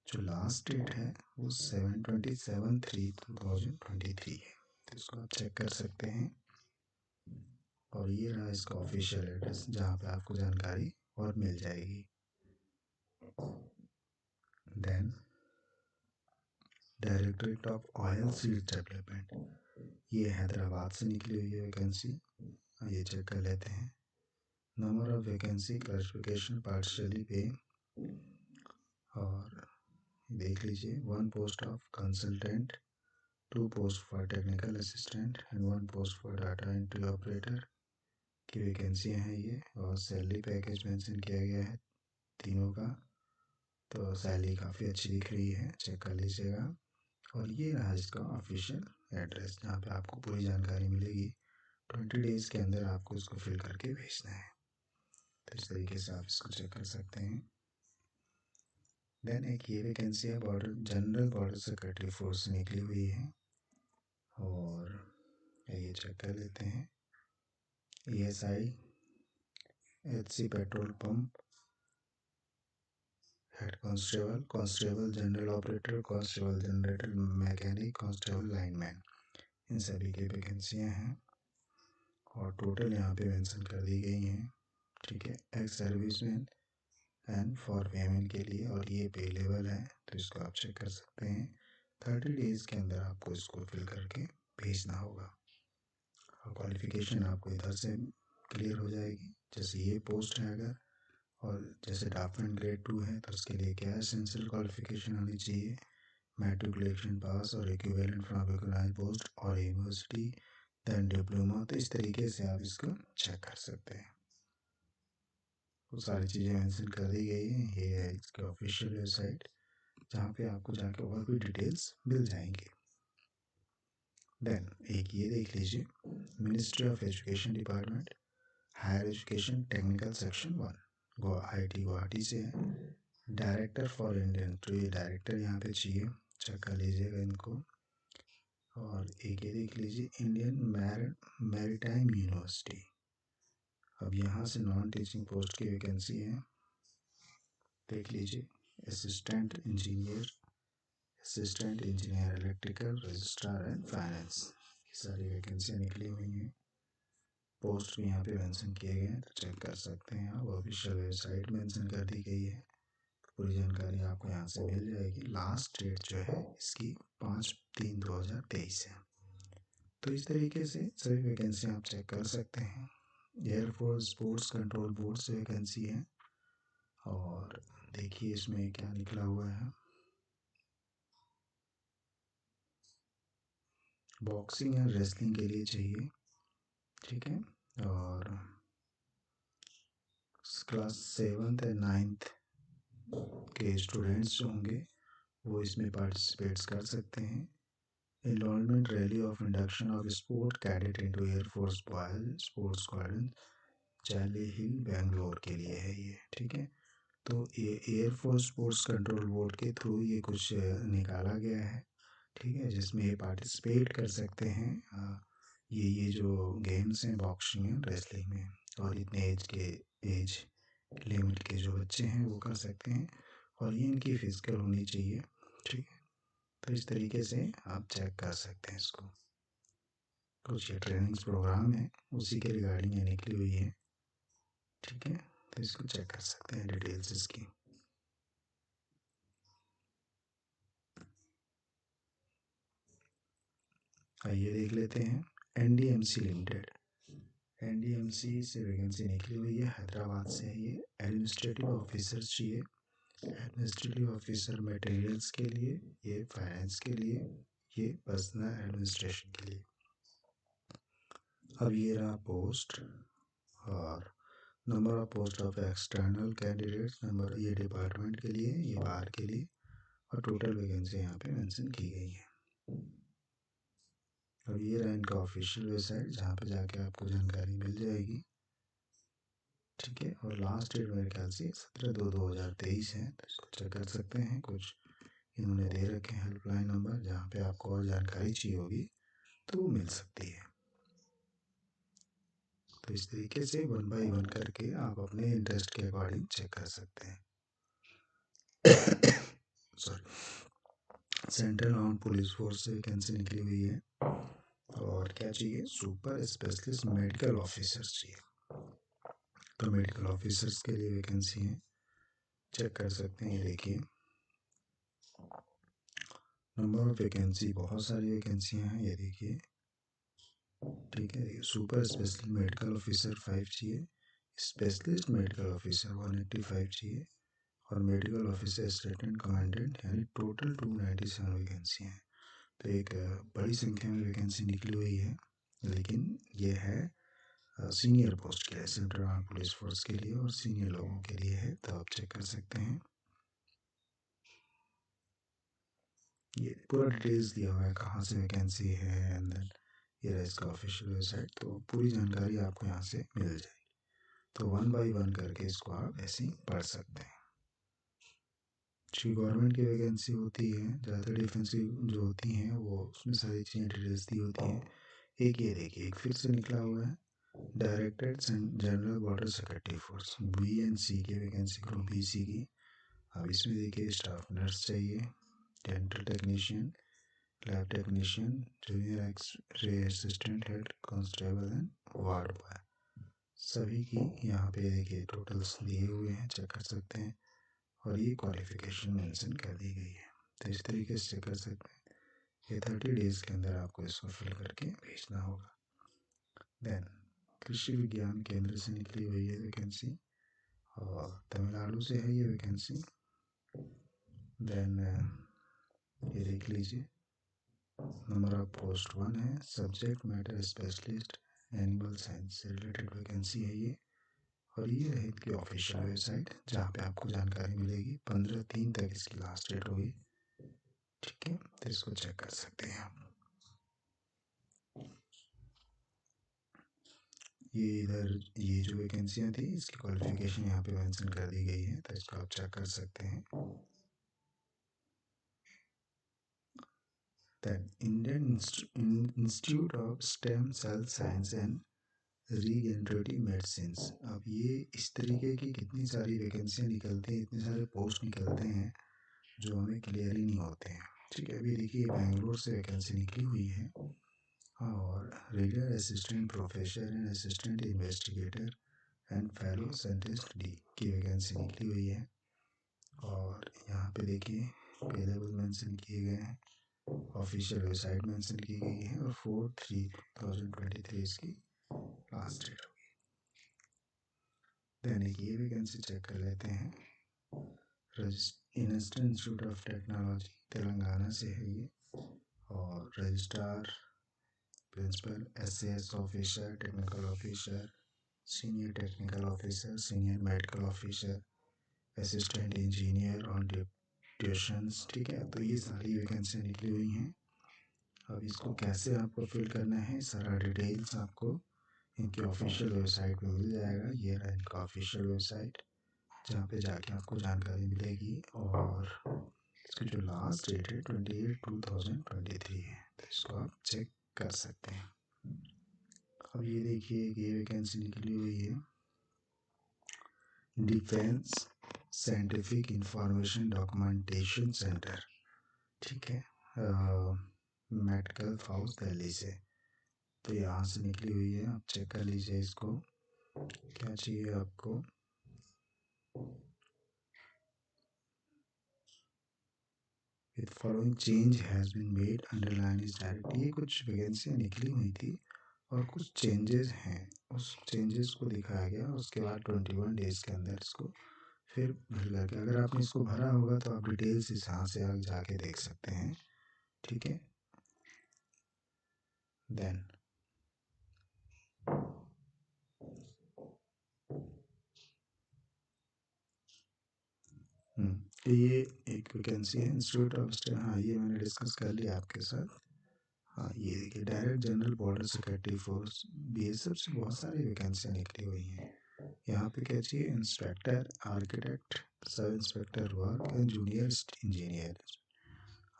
A: जो लास्ट डेट है वो 7/27/3/2023 है, तो इसको आप चेक कर सकते हैं। और ये रहा इसका ऑफिशियल एड्रेस जहाँ पे आपको जानकारी और मिल जाएगी। Then directorate of oil seeds development, ये हैदराबाद से निकली हुई है वैकेंसी, ये चेक कर लेते हैं। Number of vacancy, classification, partially पे, और देख लीजिए 1 post of consultant, 2 post for technical assistant and 1 post for data entry operator की वैकेंसी हैं ये। और सैलरी पैकेज मेंशन किया गया है तीनों का, तो सैलरी काफ़ी अच्छी दिख रही है, चेक कर लीजिएगा। और ये रहा इसका ऑफिशियल एड्रेस जहाँ पे आपको पूरी जानकारी मिलेगी। 20 डेज़ के अंदर आपको इसको फिल करके भेजना है, तो इस तरीके से आप इसको चेक कर सकते हैं। देन एक ये वैकेंसी है border general border secretary force से निकली हुई है, और ये चेक कर लेते हैं। ESI, HC petrol pump, head constable, constable general operator, constable generator mechanic, constable lineman, इन सभी की वैकेंसियाँ हैं और टोटल यहाँ पे मेंशन कर दी गई हैं। ठीक है, ex serviceman and for payment के लिए, और ये पेलेबल है, तो इसको आप चेक कर सकते हैं। 30 डेज़ के अंदर आपको इसको फिल करके भेजना होगा और क्वालिफिकेशन आपको इधर से क्लियर हो जाएगी। जैसे ये पोस्ट है अगर, और जैसे ड्राफ्टमैन ग्रेड 2 है तो उसके लिए क्या एसेंशियल क्वालिफिकेशन होनी चाहिए, मैट्रिकुलेशन पास और इक्विवेलेंट फ्रॉम रिकॉग्नाइज्ड पोस्ट और यूनिवर्सिटी, देन डिप्लोमा, तो इस तरीके से आप इसको चेक कर सकते हैं। वो सारी चीज़ें मेंशन कर दी गई हैं। ये है इसकी ऑफिशियल वेबसाइट जहाँ पे आपको जाके और भी डिटेल्स मिल जाएंगे। देन एक ये देख लीजिए, ministry of education department, higher education technical section 1, IIT Guwahati से है। डायरेक्टर फॉर इंडियन, तो ये डायरेक्टर यहाँ पे चाहिए, चेक कर लीजिएगा इनको। और एक ये देख लीजिए, इंडियन मैरीटाइम यूनिवर्सिटी, अब यहाँ से नॉन टीचिंग पोस्ट की वैकेंसी है, देख लीजिए। Assistant engineer, assistant engineer electrical, registrar and finance, ये सारी वैकेंसियाँ निकली हुई हैं। पोस्ट भी यहाँ पे मेंशन किए गए हैं, तो चेक कर सकते हैं आप। ऑफिशियल वेबसाइट मेंशन कर दी गई है, पूरी जानकारी आपको यहाँ से मिल जाएगी। लास्ट डेट जो है इसकी 5/3/2023 है। तो इस तरीके से सभी वैकेंसी आप चेक कर सकते हैं। एयरफोर्स स्पोर्ट्स कंट्रोल बोर्ड से वैकेंसी है, और देखिए इसमें क्या निकला हुआ है। बॉक्सिंग या रेसलिंग के लिए चाहिए, ठीक है। और क्लास 7th एंड 9th के स्टूडेंट्स जो होंगे वो इसमें पार्टिसिपेट्स कर सकते हैं। Enrolment rally of induction of sport cadet into air force boys sports squadron, Charlie Hill, Bangalore के लिए है ये, ठीक है। तो ये एयरफोर्स स्पोर्ट्स कंट्रोल बोर्ड के थ्रू ये कुछ निकाला गया है, ठीक है, जिसमें ये पार्टिसिपेट कर सकते हैं। ये जो गेम्स हैं बॉक्सिंग एंड रेसलिंग में, और इतने एज लिमिट के जो बच्चे हैं वो कर सकते हैं, और ये इनकी फिजिकल होनी चाहिए, ठीक है। तो इस तरीके से आप चेक कर सकते हैं इसको। कुछ ये ट्रेनिंग्स प्रोग्राम है उसी के रिगार्डिंग ये निकली हुई है, ठीक है। तो इसको चेक कर सकते हैं डिटेल्स इसकी। आइए देख लेते हैं एनडीएमसी लिमिटेड। एनडीएमसी से वैकेंसी निकली हुई है, हैदराबाद से है ये। एडमिनिस्ट्रेटिव ऑफिसर चाहिए, एडमिनिस्ट्रेटिव ऑफिसर मटेरियल्स के लिए, ये फाइनेंस के लिए, ये पर्सनल एडमिनिस्ट्रेशन के लिए। अब ये रहा पोस्ट और number of post of external candidates, number ये डिपार्टमेंट के लिए, ये बार के लिए, और टोटल वैकेंसी यहाँ पे मेंशन की गई है। अब ये रहा इनका ऑफिशियल वेबसाइट जहाँ पे जाके आपको जानकारी मिल जाएगी, ठीक है। और लास्ट डेट मेरे ख्याल से 17/2/2023 है, तो इसको चेक कर सकते हैं। कुछ इन्होंने दे रखे हैं हेल्पलाइन नंबर जहाँ पे आपको और जानकारी चाहिए होगी तो वो मिल सकती है। तो इस तरीके से 1 बाय 1 करके आप अपने इंटरेस्ट के अकॉर्डिंग चेक कर सकते हैं। Sorry, central arm police force से वैकेंसी निकली हुई है। और क्या चाहिए, सुपर स्पेशलिस्ट मेडिकल ऑफिसर्स चाहिए। तो मेडिकल ऑफिसर्स के लिए वैकेंसी है, चेक कर सकते हैं। ये देखिए नंबर ऑफ वैकेंसी, बहुत सारी वैकेंसियां हैं, ये देखिए, ठीक है। सुपर स्पेशलिस्ट मेडिकल ऑफिसर 5 चाहिए, स्पेशलिस्ट मेडिकल ऑफिसर 185 चाहिए, और मेडिकल ऑफिसर असिस्टेंट कमांडेंट, यानी टोटल 297 वैकेंसी हैं। तो एक बड़ी संख्या में वैकेंसी निकली हुई है, लेकिन ये है सीनियर पोस्ट के लिए, सेंट्रल आर्म पुलिस फोर्स के लिए और सीनियर लोगों के लिए है। तो आप चेक कर सकते हैं, ये पूरा डिटेल्स दिया हुआ है कहाँ से वैकेंसी है, एंड देन ये रहा इसका ऑफिशियल वेबसाइट। तो पूरी जानकारी आपको यहाँ से मिल जाएगी। तो 1 बाय 1 करके इसको आप ऐसे ही पढ़ सकते हैं। जी, गवर्नमेंट की वैकेंसी होती है, ज़्यादातर डिफेंस की जो होती हैं वो उसमें सारी चीज़ें डिटेल्स दी होती हैं। एक ये देखिए, एक फिर से निकला हुआ है directorate general border security force, BNC की वैकेंसी, ग्रुप BC की। अब इसमें देखिए स्टाफ नर्स चाहिए, dental technician, lab technician, junior X-ray assistant, head constable and ward boy, सभी की यहाँ पे देखिए टोटल्स दिए हुए हैं, चेक कर सकते हैं। और ये क्वालिफिकेशन मेंशन कर दी गई है, तो इस तरीके से चेक कर सकते हैं। ये 30 डेज के अंदर आपको इसको फिल करके भेजना होगा। देन कृषि विज्ञान केंद्र से निकली हुई है वैकेंसी, और तमिलनाडु से है ये वैकेंसी। देन ये देख लीजिए, नंबर ऑफ पोस्ट 1 है, subject matter specialist animal science से रिलेटेड वैकेंसी है ये। और ये है इनकी ऑफिशियल वेबसाइट जहाँ पे आपको जानकारी मिलेगी। 15/3 तक इसकी लास्ट डेट होगी, ठीक है। तो इसको चेक कर सकते हैं आप। ये इधर ये जो वैकेंसियाँ थी इसकी क्वालिफिकेशन यहाँ पे मेंशन कर दी गई है, तो इसको आप चेक कर सकते हैं। Then Indian institute of stem cell science and regenerative medicine. अब ये इस तरीके की कितनी सारी वैकेंसियाँ निकलती हैं, इतने सारे पोस्ट निकलते हैं जो हमें क्लियर ही नहीं होते हैं, ठीक है। अभी देखिए बेंगलोर से वैकेंसी निकली हुई है, और reader assistant professor and assistant investigator and fellow scientist D की वैकेंसी निकली हुई है। और यहाँ पे देखिए पे लेवल मेंशन किए गए हैं, ऑफिशियल वेबसाइट मेंशन की गई है, और 4/3/2023 इसकी लास्ट डेट होगी। दैनिक ये वैकेंसी चेक कर लेते हैं। इंस्टीट्यूट ऑफ टेक्नोलॉजी तेलंगाना से है ये, और registrar, principal, SAS officer, technical officer, senior technical officer, senior medical officer, assistant engineer on tuitions, ठीक है। तो ये सारी वैकेंसी निकली हुई हैं। अब इसको कैसे आपको फिल करना है, सारा डिटेल्स आपको इनकी ऑफिशियल वेबसाइट पे मिल जाएगा। ये रहा इनका ऑफिशियल वेबसाइट जहाँ पे जाके आपको जानकारी मिलेगी, और इसकी जो लास्ट डेट है 28/2/2023 है, तो इसको आप चेक कर सकते हैं। अब ये देखिए ये वैकेंसी निकली हुई है, defence scientific information documentation centre, ठीक है, मेडिकल हाउस दिल्ली से। तो यहाँ से निकली हुई है, आप चेक कर लीजिए इसको। क्या चाहिए आपको, with following change has been made underline is direct. ये कुछ वैकेंसियाँ निकली हुई थी और कुछ चेंजेस हैं, उस चेंजेस को दिखाया गया। उसके बाद 21 डेज़ के अंदर इसको फिर भर करके, अगर आपने इसको भरा होगा तो आप डिटेल्स इस यहाँ से आगे जाके देख सकते हैं। ठीक है, देन ये एक वैकेंसी है इंस्टीट्यूट ऑफ स्टेट। हाँ, ये मैंने डिस्कस कर लिया आपके साथ। हाँ, ये देखिए, direct general border security force, BSF से बहुत सारी वैकेंसियाँ निकली हुई हैं। यहाँ पे क्या चाहिए? Inspector, architect, sub inspector work and junior engineer.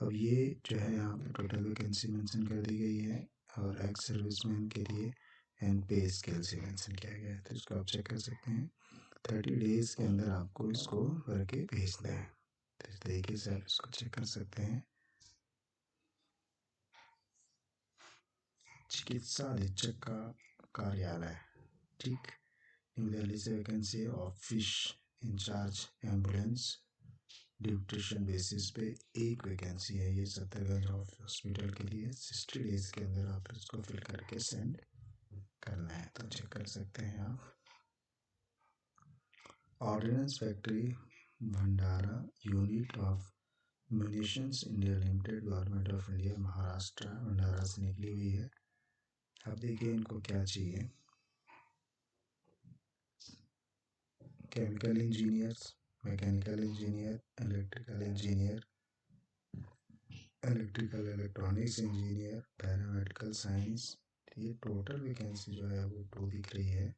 A: अब ये जो है यहाँ पे टोटल वैकेंसी मेंशन कर दी गई है, और एक्स सर्विसमैन के लिए एंड पे स्केल से मेंशन किया गया है, तो इसको आप चेक कर सकते हैं। 30 डेज़ के अंदर आपको इसको भर के भेजना है, तो इस तरीके से आप इसको चेक कर सकते हैं। चिकित्सा अधीक्षक का कार्यालय, ठीक, न्यू दिल्ली से वैकेंसी है। ऑफिस इंचार्ज एम्बुलेंस ड्यूटेशन बेसिस पे एक वैकेंसी है, ये सत्तरगंज हॉस्पिटल के लिए। 60 डेज़ के अंदर आप इसको फिल करके सेंड करना है, तो चेक कर सकते हैं आप। Ordnance factory Bhandara unit of munitions India limited, government of India, Maharashtra, Bhandara से निकली हुई है। अब देखिए इनको क्या चाहिए। Chemical engineers, mechanical engineer, electrical engineer, electrical electronics engineer, paramedical science. ये टोटल वैकेंसी जो है वो 2 दिख रही है।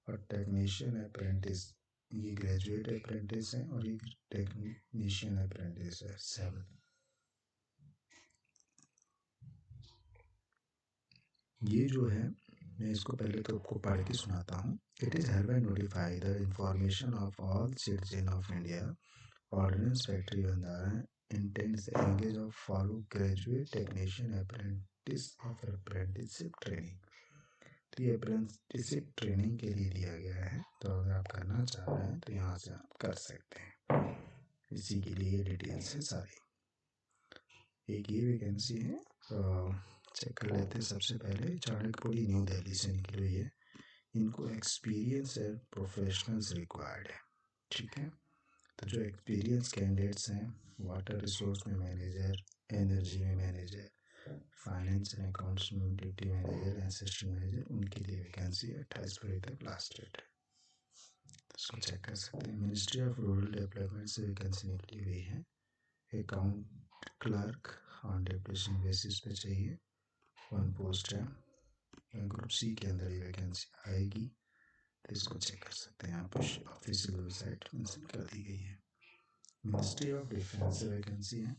A: और टेक्नीशियन अप्रेंटिस, ये ग्रेजुएट अप्रेंटिस है, और ये टेक्नीशियन अप्रेंटिस है 7। ये जो है, मैं इसको पहले तो आपको पढ़ के सुनाता हूँ। It is hereby notify the information of all citizen of India, Ordnance Factory Bhandara intends the engage of follow graduate technician apprentice of apprenticeship training। तो ये अप्रेंटिसशिप ट्रेनिंग के लिए दिया गया है, तो अगर आप करना चाह रहे हैं तो यहाँ से आप कर सकते हैं। इसी के लिए डिटेल्स है सारी। एक ये वैकेंसी है, चेक कर लेते हैं। सबसे पहले चाणक्यपुरी न्यू दिल्ली से निकली हुई है। इनको एक्सपीरियंस है, प्रोफेशनल्स रिक्वायर्ड है, ठीक है। तो जो एक्सपीरियंस कैंडिडेट्स हैं, वाटर रिसोर्स में मैनेजर, एनर्जी में मैनेजर, फाइनेंस एंड अकाउंट्स में डिप्टी मैनेजर, असिस्टेंट मैनेजर, उनके लिए वैकेंसी 28 फरवरी तक लास्ट डेट है, तो इसको चेक कर सकते हैं। मिनिस्ट्री ऑफ रूरल डेवलपमेंट से वैकेंसी निकली हुई है। Account clerk on deputation basis पे चाहिए, 1 पोस्ट है। ग्रुप सी के अंदर ये वैकेंसी आएगी, तो इसको चेक कर सकते हैं आप। ऑफिशियल वेबसाइट मेंशन कर दी गई है। मिनिस्ट्री ऑफ डिफेंस से वैकेंसी है,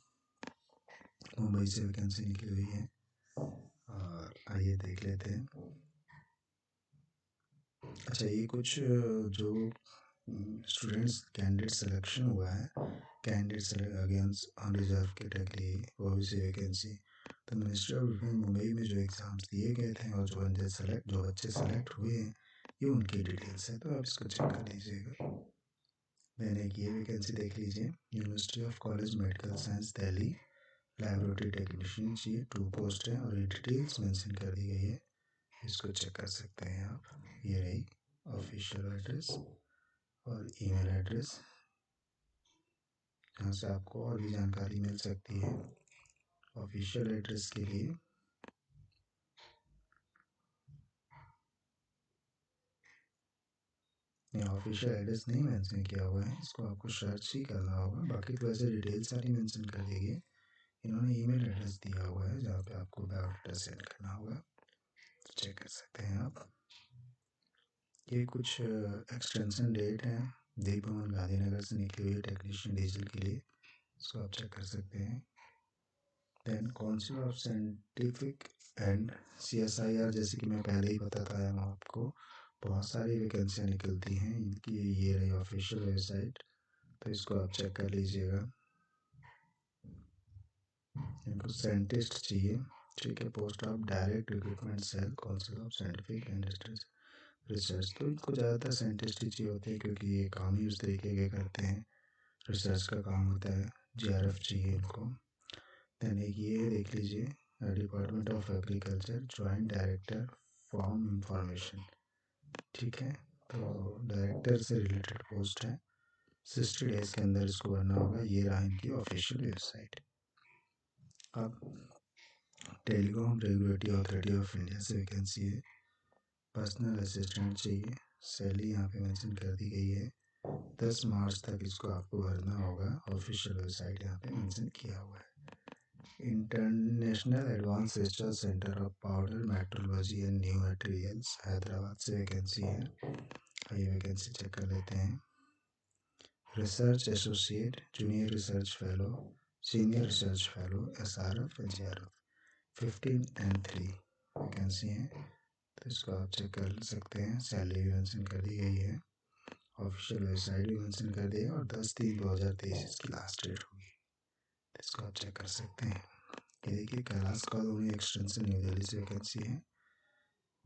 A: मुंबई से वैकेंसी निकली हुई है। और आइए देख लेते हैं। अच्छा, ये कुछ जो स्टूडेंट्स कैंडिडेट सिलेक्शन हुआ है, candidates against unreserve category, OBC vacancy, तो मिनिस्ट्री ऑफ डिफेंस मुंबई में जो एग्ज़ाम्स दिए गए थे और जो बच्चे सेलेक्ट हुए हैं, ये उनकी डिटेल्स है, तो आप इसको चेक कर लीजिएगा। मैंने एक ये वैकेंसी देख लीजिए, university of college medical science Delhi, laboratory technician चाहिए, 2 पोस्ट है, और ये डिटेल्स मेंशन कर दी गई है, इसको चेक कर सकते हैं आप। ये रही ऑफिशियल एड्रेस और ईमेल एड्रेस, जहाँ से आपको और भी जानकारी मिल सकती है। ऑफिशियल एड्रेस के लिए ऑफिशियल एड्रेस नहीं मेंशन किया हुआ है, इसको आपको सर्च ही करना होगा। बाकी तो वैसे डिटेल्स सारी मेंशन कर दी गई। इन्होंने ईमेल एड्रेस दिया हुआ है जहाँ पे आपको बायोडाटा सेंड करना होगा, चेक कर सकते हैं आप। ये कुछ एक्सटेंशन डेट है, देव भवन गांधीनगर से निकली हुई टेक्नीशियन डीजल के लिए, इसको आप चेक कर सकते हैं। Then council of scientific and CSIR, जैसे कि मैं पहले ही बताता आया हूँ आपको, बहुत सारी वैकेंसियाँ निकलती हैं इनकी। ये रही ऑफिशियल वेबसाइट, तो इसको आप चेक कर लीजिएगा। इनको साइंटिस्ट चाहिए, ठीक है। Post of direct recruitment cell, council of scientific and research, तो इनको ज़्यादातर साइंटिस्ट ही चाहिए होते हैं क्योंकि ये काम ही उस तरीके के करते हैं, रिसर्च का काम होता है। JRF चाहिए इनको। दैन एक ये देख लीजिए department of agriculture joint director farm information, ठीक है, तो डायरेक्टर से रिलेटेड पोस्ट है। 60 डेज के अंदर इसको भरना होगा। ये रहा इनकी ऑफिशियल वेबसाइट। अब telecom regulatory authority of India से वैकेंसी है, पर्सनल असिस्टेंट चाहिए। सैलरी यहाँ पे मेंशन कर दी गई है। 10 मार्च तक इसको आपको भरना होगा। ऑफिशियल वेबसाइट यहाँ पे मेंशन किया हुआ है। International advance research centre of powder metrology and new materials Hyderabad से वैकेंसी है। ये वैकेंसी चेक कर लेते हैं। Research associate, junior research fellow, senior research fellow, SRF और JRF 15 and 3 वैकेंसी हैं, तो इसको आप चेक कर सकते हैं। सैलरी भी मेंशन कर दी गई है, ऑफिशियल वेबसाइट भी मेंशन कर दी है और 10/3/2023 इसकी लास्ट डेट होगी, इसको आप चेक कर सकते हैं। ये देखिए Kailash colony extension new Delhi से वैकेंसी है।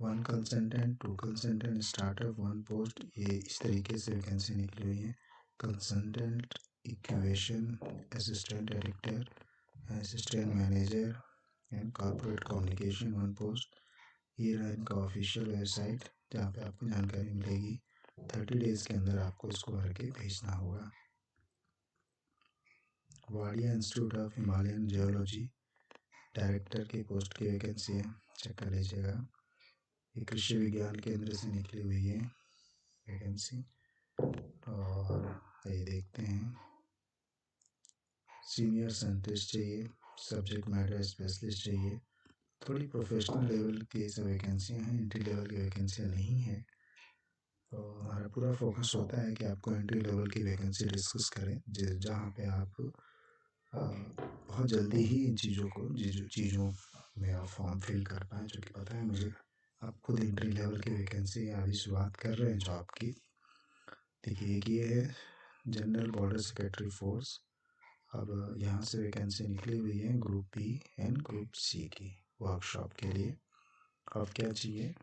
A: 1 कंसल्टेंट, 2 कंसल्टेंट, स्टार्टअप 1 पोस्ट, ये इस तरीके से वैकेंसी निकली हुई है। Consultant equation, assistant director, assistant manager and corporate communication 1 post. ये रहा इनका ऑफिशियल वेबसाइट जहाँ पे आपको जानकारी मिलेगी। 30 डेज के अंदर आपको इसको भर के भेजना होगा। Wadia institute of Himalayan geology director की पोस्ट की वैकेंसी है, चेक कर लीजिएगा। ये कृषि विज्ञान केंद्र से निकली हुई है वैकेंसी। और ये देखते हैं, सीनियर साइंटिस्ट चाहिए, सब्जेक्ट मैटर स्पेशलिस्ट चाहिए। थोड़ी प्रोफेशनल लेवल की सब वैकेंसियाँ हैं, एंट्री लेवल की वैकेंसियाँ नहीं हैं। तो हमारा पूरा फोकस होता है कि आपको एंट्री लेवल की वैकेंसी डिस्कस करें, जहाँ पे आप बहुत जल्दी ही इन चीज़ों में आप फॉर्म फिल कर पाएँ, जो कि पता है मुझे आप खुद एंट्री लेवल की वैकेंसी अभी शुरुआत कर रहे हैं जॉब की। देखिए एक ये है जनरल बॉर्डर सेक्रेटरी फोर्स। अब यहाँ से वैकेंसी निकली हुई है group B and group C की वर्कशॉप के लिए। अब क्या चाहिए,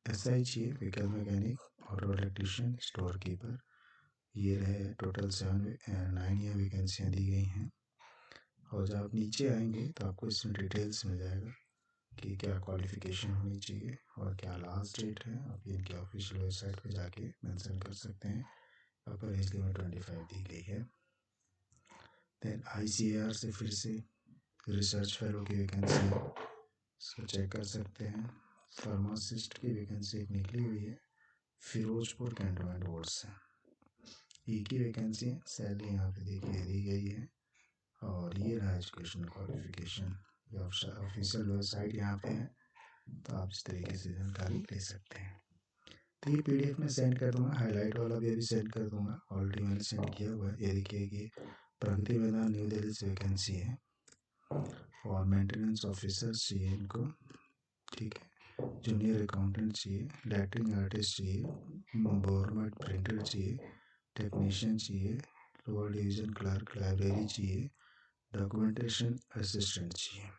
A: SI चाहिए, vehicle mechanic, auto electrician, store keeper. ये रहे टोटल 9 ये वैकेंसियाँ दी गई हैं। और जब आप नीचे आएंगे तो आपको इसमें डिटेल्स मिल जाएगा कि क्या क्वालिफ़िकेशन होनी चाहिए और क्या लास्ट डेट है। आप इनकी ऑफिशियल वेबसाइट पे जाके मेंशन कर सकते हैं। अपर एज लिमिट 25 दी गई है। देन ICAR से फिर से रिसर्च फेलो की वैकेंसी है, इसको चेक कर सकते हैं। फार्मासिस्ट की वैकेंसी एक निकली हुई है फिरोजपुर कैंटोनमेंट बोर्ड से। एक ही वैकेंसी है, सैलरी यहाँ पे देखिए दी गई है। और ये रहा एजुकेशन क्वालिफिकेशन। ये ऑफिशियल वेबसाइट यहाँ पे है, तो आप इस तरीके से जानकारी ले सकते हैं। तो ये PDF में सेंड कर दूंगा, हाईलाइट वाला भी अभी सेंड कर दूंगा, ऑलरेडी मैंने सेंड किया हुआ है। ये देखिए कि प्रगति मैदान न्यू दिल्ली से वैकेंसी है और मेंटेनेंस ऑफिसर चाहिए इनको, ठीक है, जूनियर अकाउंटेंट चाहिए, लेटरिंग आर्टिस्ट चाहिए, गवर्नमेंट प्रिंटर चाहिए, टेक्नीशियन चाहिए, लोअर डिवीजन क्लर्क, लाइब्रेरी चाहिए, डॉक्यूमेंटेशन असिस्टेंट चाहिए।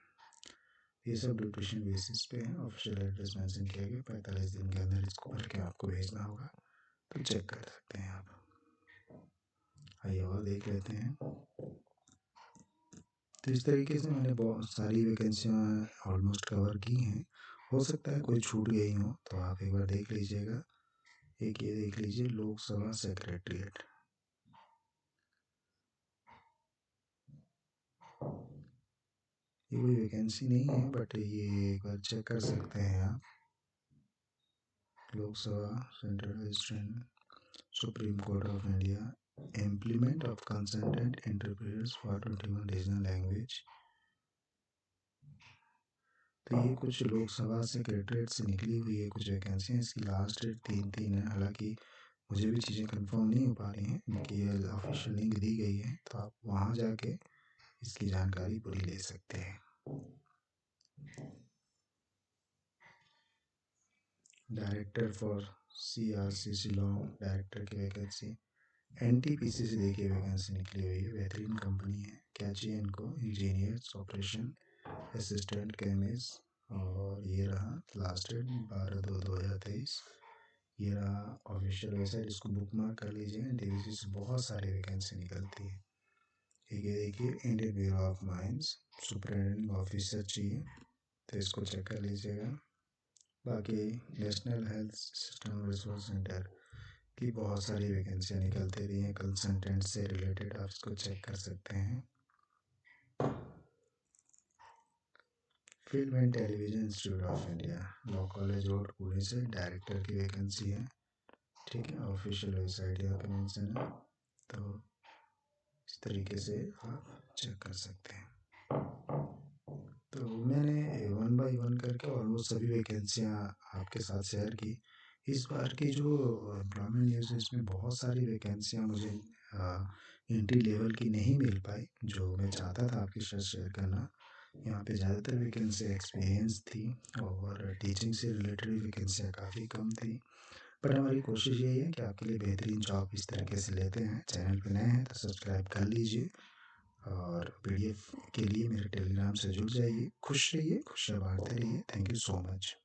A: ये सब ड्यूटेशन बेसिस पे है। ऑफिशियल एड्रेस मेंशन किया गया, 45 दिन के अंदर इसको भर के आपको भेजना होगा, तो चेक कर सकते हैं आप। आइए और देख लेते हैं। तो इस तरीके से मैंने बहुत सारी वैकेंसियाँ ऑलमोस्ट कवर की हैं। हो सकता है कोई छूट गई हो, तो आप एक बार देख लीजिएगा। एक ये देख लीजिए लोकसभा सेक्रेटरीट, ये कोई वैकेंसी नहीं है बट ये एक बार चेक कर सकते हैं आप। Lok Sabha central assistant supreme court of India, implement of consultant interpreters for 21 regional language. तो ये कुछ लोकसभा सेक्रेटरीट से निकली हुई है कुछ वैकेंसियाँ। इसकी लास्ट डेट 3/3 है। हालांकि मुझे भी चीज़ें कंफर्म नहीं हो पा रही हैं, इनकी ऑफिशियल लिंक दी गई है, तो आप वहाँ जाके इसकी जानकारी पूरी ले सकते हैं। Director for CRC Shillong director की वैकेंसी। NTPC से देखिए वैकेंसी निकली हुई है, बेहतरीन कंपनी है। क्या चाहिए इनको, इंजीनियर्स, ऑपरेशन असिस्टेंट, केमिस्ट। और ये रहा लास्ट डेट 12/2/2023। ये रहा ऑफिशियल वेबसाइट, इसको बुक मार्क कर लीजिएगा। एनटीपीसी से बहुत सारी वैकेंसी निकलती है। ठीक है, देखिए Indian bureau of mines superintendent officer चाहिए, तो इसको चेक कर लीजिएगा। बाकी national health system resource centre की बहुत सारी वैकेंसियाँ निकलती रही हैं कंसल्टेंट से रिलेटेड, आप इसको चेक कर सकते हैं। Film and television institute of India, law college road Pune से डायरेक्टर की वैकेंसी है। ठीक है, ऑफिशियल वेबसाइट यहाँ पे मेंशन है, तो इस तरीके से आप चेक कर सकते हैं। तो मैंने वन बाय वन करके ऑलमोस्ट सभी वैकेंसियाँ आपके साथ शेयर की। इस बार की जो एम्प्लॉयमेंट न्यूज़ है इसमें बहुत सारी वैकेंसियाँ मुझे एंट्री लेवल की नहीं मिल पाई, जो मैं चाहता था आपके साथ शेयर करना। यहाँ पे ज़्यादातर वैकेंसी एक्सपीरियंस थी और टीचिंग से रिलेटेड वैकेंसियाँ काफ़ी कम थी। पर हमारी कोशिश यही है कि आपके लिए बेहतरीन जॉब इस तरीके से लेते हैं। चैनल पे नए हैं तो सब्सक्राइब कर लीजिए और पीडीएफ के लिए मेरे टेलीग्राम से जुड़ जाइए। खुश रहिए, खुशियाँ बांटते रहिए। Thank you so much.